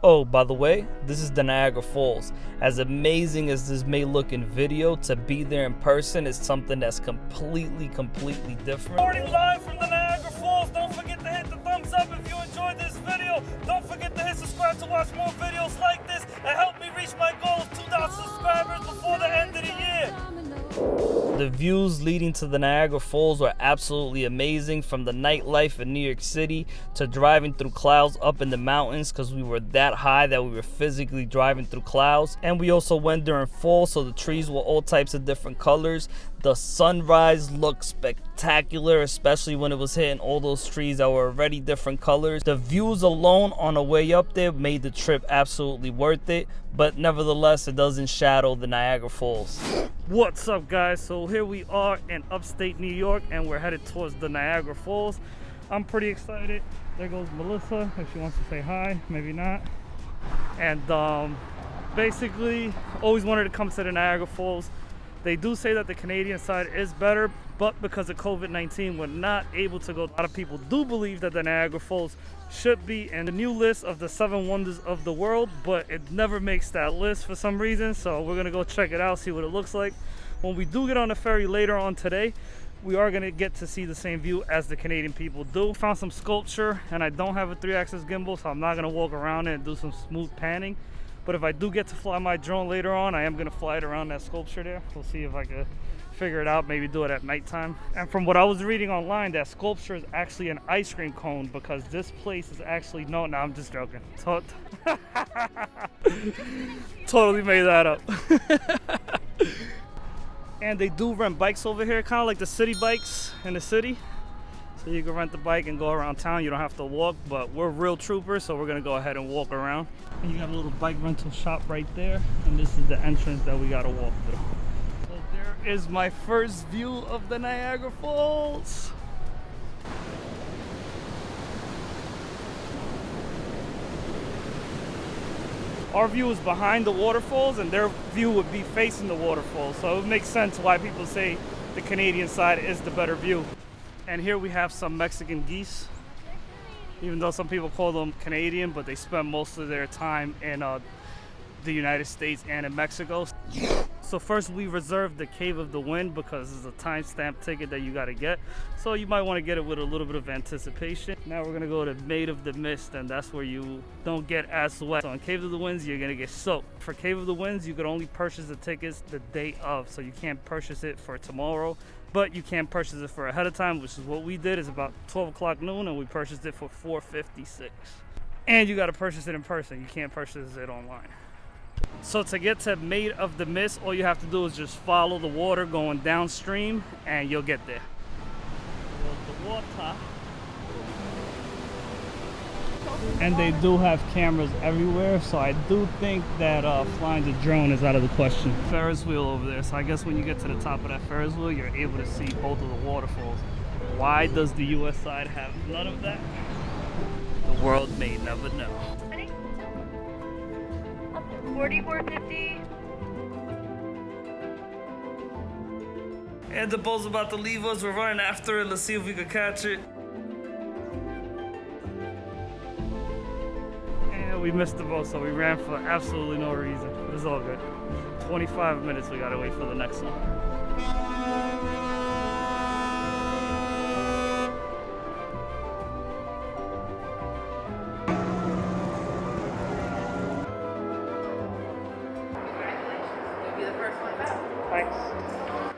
Oh, by the way, this is the Niagara Falls. As amazing as this may look in video, to be there in person is something that's completely different. Recording live from the Niagara Falls. Don't forget to hit the thumbs up if you enjoyed this video. Don't forget to hit subscribe to watch more videos like this and help me reach my goal of 2,000 subscribers before the end of the year. The views leading to the Niagara Falls were absolutely amazing, from the nightlife in New York City to driving through clouds up in the mountains, because we were that high that we were physically driving through clouds. And we also went during fall, so the trees were all types of different colors. The sunrise looked spectacular, especially when it was hitting all those trees that were already different colors. The views alone on the way up there made the trip absolutely worth it, but nevertheless, it doesn't shadow the Niagara Falls. What's up, guys? So here we are in upstate New York, and we're headed towards the Niagara Falls. I'm pretty excited. There goes Melissa, if she wants to say hi, maybe not. And basically, always wanted to come to the Niagara Falls. They do say that the Canadian side is better, but because of COVID-19, we're not able to go. A lot of people do believe that the Niagara Falls should be in the new list of the 7 wonders of the world, but it never makes that list for some reason. So we're gonna go check it out, see what it looks like. When we do get on the ferry later on today, we are gonna get to see the same view as the Canadian people do. Found some sculpture, and I don't have a 3-axis gimbal, so I'm not gonna walk around it and do some smooth panning. But if I do get to fly my drone later on, I am gonna fly it around that sculpture there. We'll see if I can figure it out, maybe do it at nighttime. And from what I was reading online, that sculpture is actually an ice cream cone, because this place is actually, no, I'm just joking. Totally made that up. And they do rent bikes over here, kind of like the city bikes in the city. So you can rent the bike and go around town. You don't have to walk, but we're real troopers, so we're gonna go ahead and walk around. And you got a little bike rental shop right there, and this is the entrance that we gotta walk through. So there is my first view of the Niagara Falls. Our view is behind the waterfalls, and their view would be facing the waterfalls. So it makes sense why people say the Canadian side is the better view. And here we have some Mexican geese, even though some people call them Canadian, but they spend most of their time in the United States and in Mexico. So first we reserved the Cave of the Wind, because it's a timestamp ticket that you got to get. So you might want to get it with a little bit of anticipation. Now we're going to go to Maid of the Mist, and that's where you don't get as wet. So on Cave of the Winds, you're going to get soaked. For Cave of the Winds, you could only purchase the tickets the day of, so you can't purchase it for tomorrow. But you can purchase it for ahead of time, which is what we did. It's about 12 o'clock noon, and we purchased it for $4.56. And you got to purchase it in person. You can't purchase it online. So to get to Maid of the Mist, all you have to do is just follow the water going downstream, and you'll get there. There's the water. And they do have cameras everywhere, so I do think that flying the drone is out of the question. Ferris wheel over there, so I guess when you get to the top of that Ferris wheel, you're able to see both of the waterfalls. Why does the US side have none of that? The world may never know. 4450. And the boat's about to leave us. We're running after it. Let's see if we can catch it. And we missed the boat, so we ran for absolutely no reason. It's all good. 25 minutes we gotta wait for the next one. Thanks.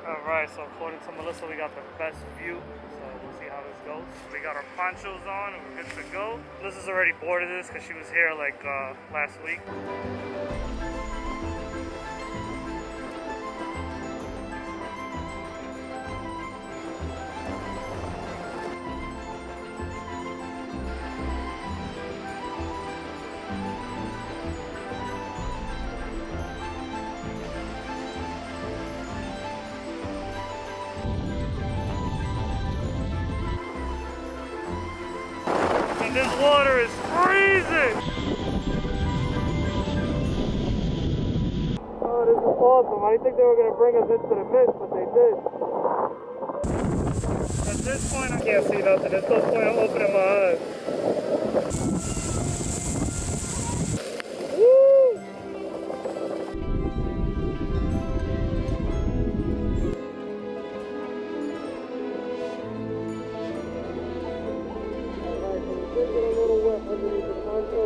Alright, so according to Melissa, we got the best view. So we'll see how this goes. We got our ponchos on and we're good to go. Melissa's already boarded this because she was here like last week. And this water is freezing! Oh, this is awesome. I didn't think they were going to bring us into the mist, but they did. That's this point, I can't see nothing. There's no point in opening my eyes. Woo!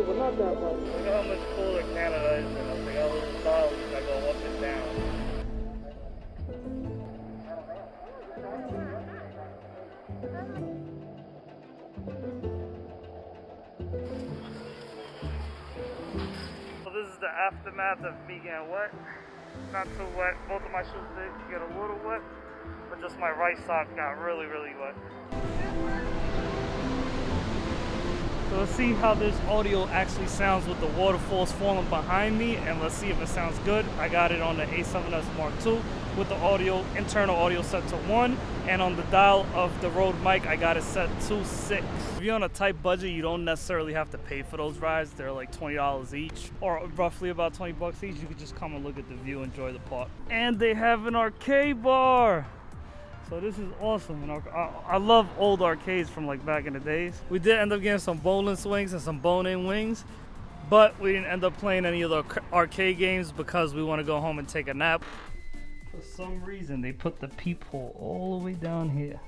But not that much. Look at how much cooler Canada is. They got little dials that go up and down. So this is the aftermath of me getting wet. Not too wet. Both of my shoes did get a little wet, but just my right sock got really, really wet. So let's see how this audio actually sounds with the waterfalls falling behind me, and let's see if it sounds good. I got it on the A7S Mark II with the audio, internal audio set to 1, and on the dial of the Rode mic, I got it set to 6. If you're on a tight budget, you don't necessarily have to pay for those rides. They're like $20 each, or roughly about 20 bucks each. You could just come and look at the view, enjoy the park. And they have an arcade bar. So this is awesome, and I love old arcades from like back in the days. We did end up getting some bowling swings and some bone-in wings, but we didn't end up playing any of the arcade games because we want to go home and take a nap. For some reason, they put the peephole all the way down here.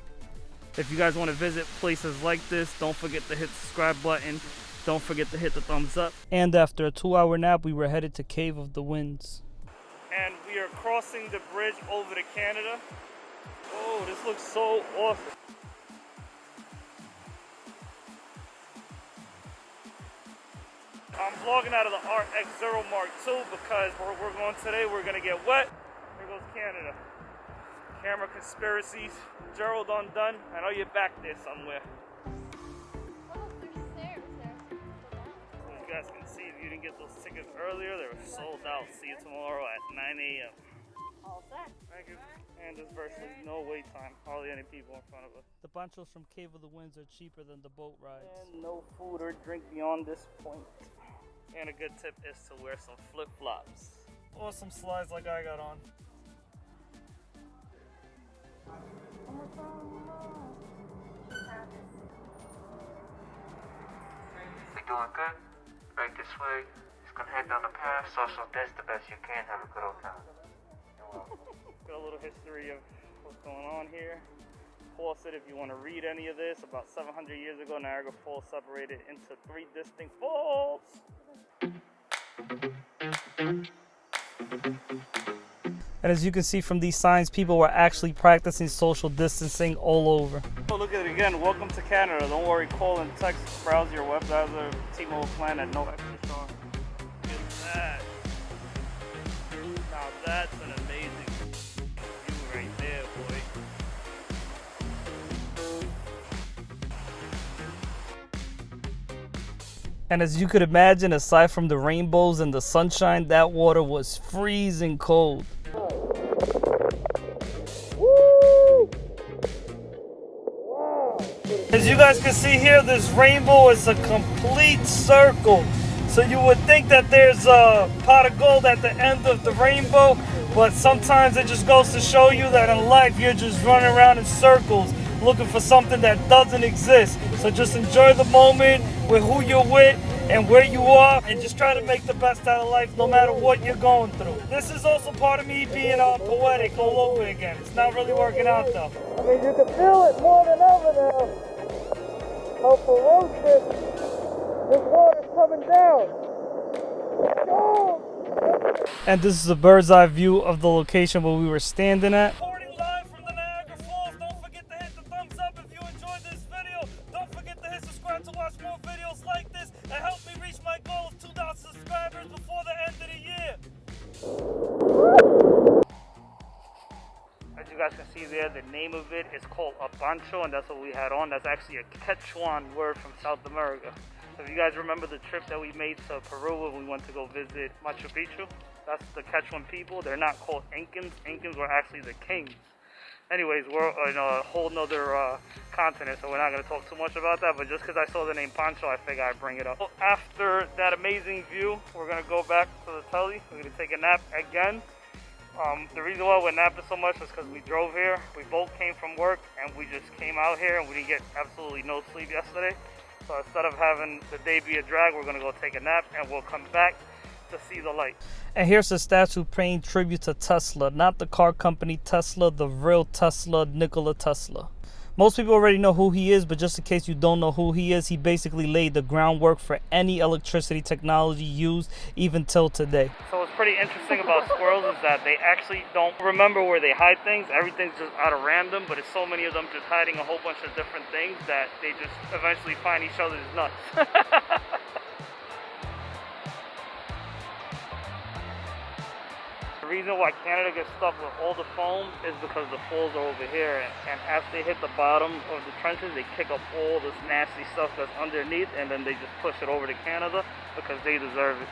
If you guys want to visit places like this, don't forget to hit the subscribe button. Don't forget to hit the thumbs up. And after a 2-hour nap, we were headed to Cave of the Winds. And we are crossing the bridge over to Canada. Oh, this looks so awesome. I'm vlogging out of the RX0 Mark II because where we're going today, we're going to get wet. Here goes Canada. Camera conspiracies. Gerald Undone. I know you're back there somewhere. Oh, there's stairs there. So you guys can see, if you didn't get those tickets earlier, they were sold out. See you tomorrow at 9 a.m. All set. Thank you. And there's virtually no wait time. Hardly any people in front of us. The ponchos from Cave of the Winds are cheaper than the boat rides. And no food or drink beyond this point. And a good tip is to wear some flip-flops. Or some slides like I got on. We doing good? Right this way. Just gonna head down the path, social distance the best you can, have a good old time. Got a little history of what's going on here. Paul said if you want to read any of this, about 700 years ago, Niagara Falls separated into 3 distinct falls. And as you can see from these signs, people were actually practicing social distancing all over. Oh, look at it again. Welcome to Canada. Don't worry, call and text, browse your web browser, T-Mobile plan at no extra charge. Look at that. Now that's an amazing view right there, boy. And as you could imagine, aside from the rainbows and the sunshine, that water was freezing cold. As you guys can see here, this rainbow is a complete circle. So you would think that there's a pot of gold at the end of the rainbow, but sometimes it just goes to show you that in life you're just running around in circles looking for something that doesn't exist. So just enjoy the moment with who you're with and where you are, and just try to make the best out of life no matter what you're going through. This is also part of me being poetic all over again. It's not really working out though. I mean, you can feel it more than ever now. How ferocious this water's coming down. Oh! And this is a bird's eye view of the location where we were standing at. Reporting live from the Niagara Falls. Don't forget to hit the thumbs up if you enjoyed this video. Don't forget to hit subscribe to watch more videos like this and help me reach my goal of 2,000 subscribers before the end of the year. As you guys can see there, the name of it is called a bancho, and that's what we had on. That's actually a Quechuan word from South America. So if you guys remember the trip that we made to Peru when we went to go visit Machu Picchu, that's the Quechuan people. They're not called Incans. Incans were actually the kings. Anyways, we're in a whole nother continent, so we're not going to talk too much about that, but just because I saw the name Pancho, I figured I'd bring it up. So after that amazing view, we're going to go back to the telly. We're going to take a nap again. The reason why we're napping so much is because we drove here. We both came from work and we just came out here and we didn't get absolutely no sleep yesterday. So instead of having the day be a drag, we're gonna go take a nap and we'll come back to see the light. And here's a statue paying tribute to Tesla, not the car company Tesla, the real Tesla, Nikola Tesla. Most people already know who he is, but just in case you don't know who he is, he basically laid the groundwork for any electricity technology used even till today. So what's pretty interesting about squirrels is that they actually don't remember where they hide things. Everything's just out of random, but it's so many of them just hiding a whole bunch of different things that they just eventually find each other's nuts. The reason why Canada gets stuck with all the foam is because the falls are over here, and as they hit the bottom of the trenches, they kick up all this nasty stuff that's underneath, and then they just push it over to Canada because they deserve it.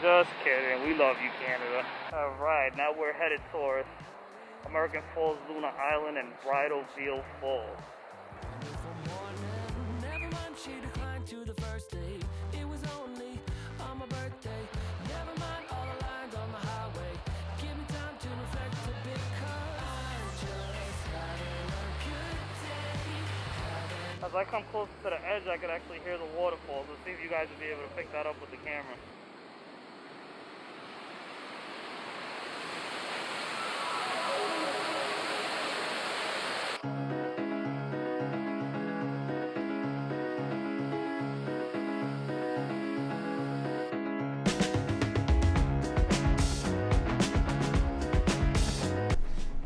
Just kidding. We love you, Canada. All right, now we're headed towards American Falls, Luna Island, and Bridal Veil Falls. As I come closer to the edge, I can actually hear the waterfalls. Let's see if you guys will be able to pick that up with the camera.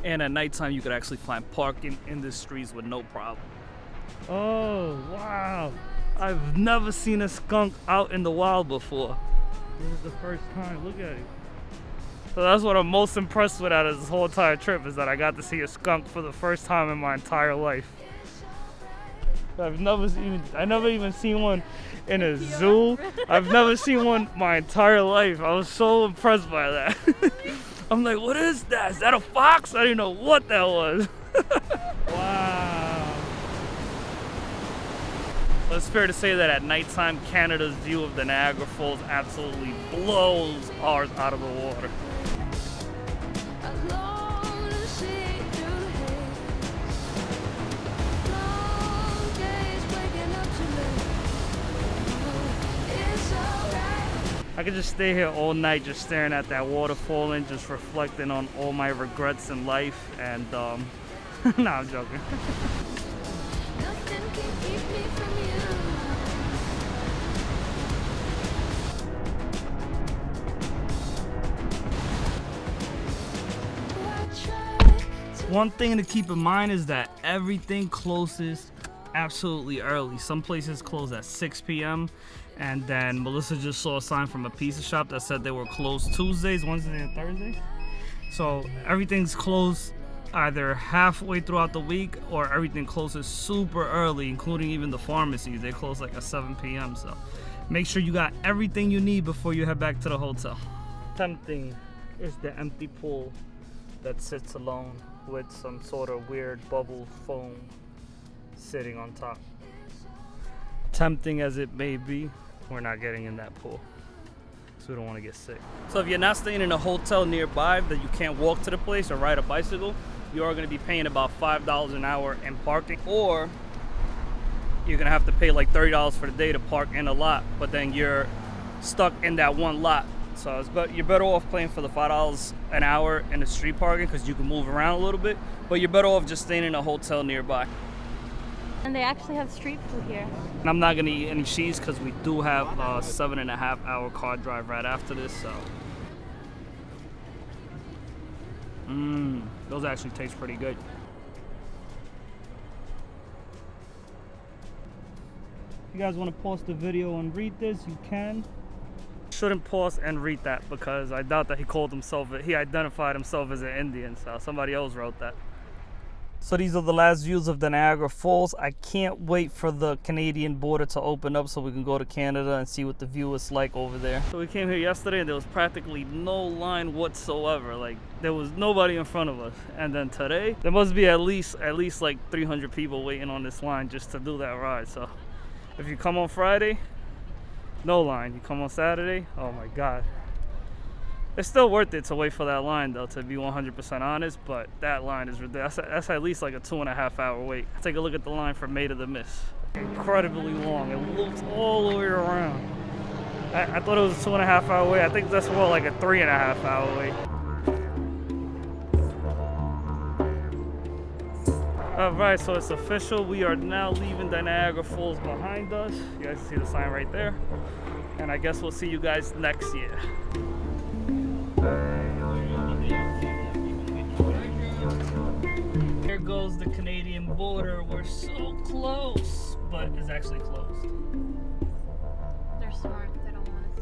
And at nighttime, you could actually find parking in the streets with no problem. Oh, wow. I've never seen a skunk out in the wild before. This is the first time. Look at it. So that's what I'm most impressed with out of this whole entire trip, is that I got to see a skunk for the first time in my entire life. I've never even seen one in a zoo. I've never seen one my entire life. I was so impressed by that. I'm like, what is that? Is that a fox? I didn't know what that was. Wow. So it's fair to say that at nighttime, Canada's view of the Niagara Falls absolutely blows ours out of the water. I could just stay here all night just staring at that waterfall and just reflecting on all my regrets in life, and nah, I'm joking. One thing to keep in mind is that everything closes absolutely early. Some places close at 6 p.m. and then Melissa just saw a sign from a pizza shop that said they were closed Tuesdays, Wednesdays, and Thursdays. So everything's closed either halfway throughout the week, or everything closes super early, including even the pharmacies. They close like at 7 p.m. So make sure you got everything you need before you head back to the hotel. Tempting is the empty pool that sits alone with some sort of weird bubble foam sitting on top. Tempting as it may be, we're not getting in that pool, so we don't want to get sick. So if you're not staying in a hotel nearby that you can't walk to the place or ride a bicycle, you are going to be paying about $5 an hour in parking, or you're going to have to pay like $30 for the day to park in a lot, but then you're stuck in that one lot. So you're better off paying for the $5 an hour in the street parking because you can move around a little bit, but you're better off just staying in a hotel nearby. And they actually have street food here. And I'm not gonna eat any cheese because we do have a 7.5 hour car drive right after this, so. Those actually taste pretty good. If you guys want to pause the video and read this, you can. Shouldn't pause and read that because I doubt that he identified himself as an Indian, so somebody else wrote that. So these are the last views of the Niagara Falls. I can't wait for the Canadian border to open up so we can go to Canada and see what the view is like over there. So we came here yesterday and there was practically no line whatsoever. Like there was nobody in front of us. And then today, there must be at least like 300 people waiting on this line just to do that ride. So if you come on Friday, no line. You come on Saturday, oh my God. It's still worth it to wait for that line though, to be 100% honest, but that line is ridiculous. That's at least like a 2.5 hour wait. Take a look at the line for Maid of the Mist. Incredibly long. It loops all the way around. I thought it was a 2.5 hour wait. I think that's more like a 3.5 hour wait. Alright, so it's official. We are now leaving the Niagara Falls behind us. You guys can see the sign right there. And I guess we'll see you guys next year. There goes the Canadian border. We're so close, but it's actually closed. They're smart. They don't want us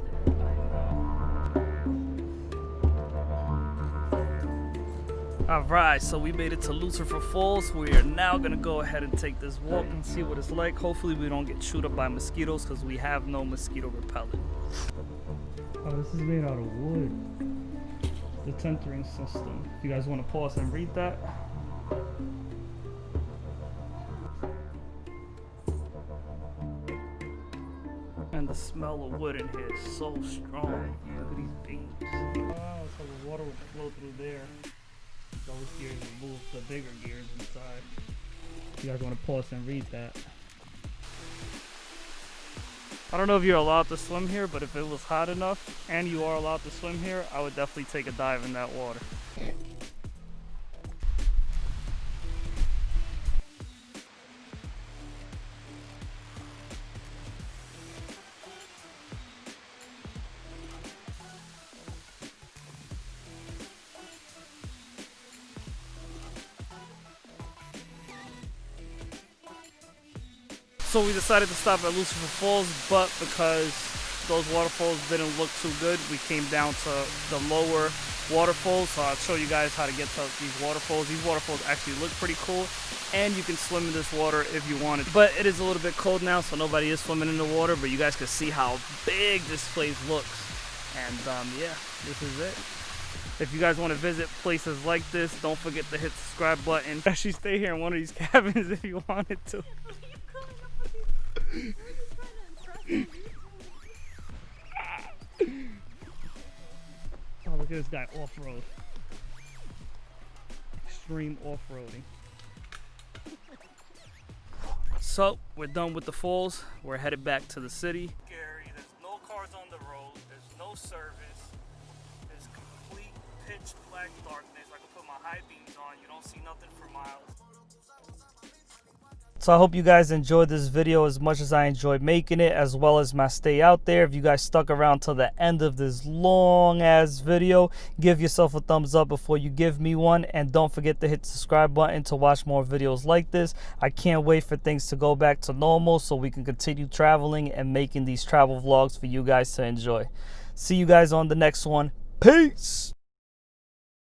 there. Alright, so we made it to Lucifer Falls. We are now gonna go ahead and take this walk and see what it's like. Hopefully we don't get chewed up by mosquitoes because we have no mosquito repellent. Oh, this is made out of wood. The tentering system. If you guys want to pause and read that. And the smell of wood in here is so strong. Look at these beams. Wow, so the water will flow through there. Those gears will move the bigger gears inside. If you guys want to pause and read that. I don't know if you're allowed to swim here, but if it was hot enough and you are allowed to swim here, I would definitely take a dive in that water. So we decided to stop at Lucifer Falls, but because those waterfalls didn't look too good, we came down to the lower waterfalls. So I'll show you guys how to get to these waterfalls. These waterfalls actually look pretty cool, and you can swim in this water if you wanted. But it is a little bit cold now, so nobody is swimming in the water, but you guys can see how big this place looks. And yeah, this is it. If you guys want to visit places like this, don't forget to hit the subscribe button. Actually stay here in one of these cabins if you wanted to. Oh, look at this guy off-road. Extreme off-roading. So, we're done with the falls. We're headed back to the city. Gary, there's no cars on the road. There's no service. There's complete pitch black darkness. I can put my high beams on. You don't see nothing for miles. So I hope you guys enjoyed this video as much as I enjoyed making it, as well as my stay out there. If you guys stuck around till the end of this long ass video, give yourself a thumbs up before you give me one, and don't forget to hit the subscribe button to watch more videos like this. I can't wait for things to go back to normal so we can continue traveling and making these travel vlogs for you guys to enjoy. See you guys on the next one. Peace.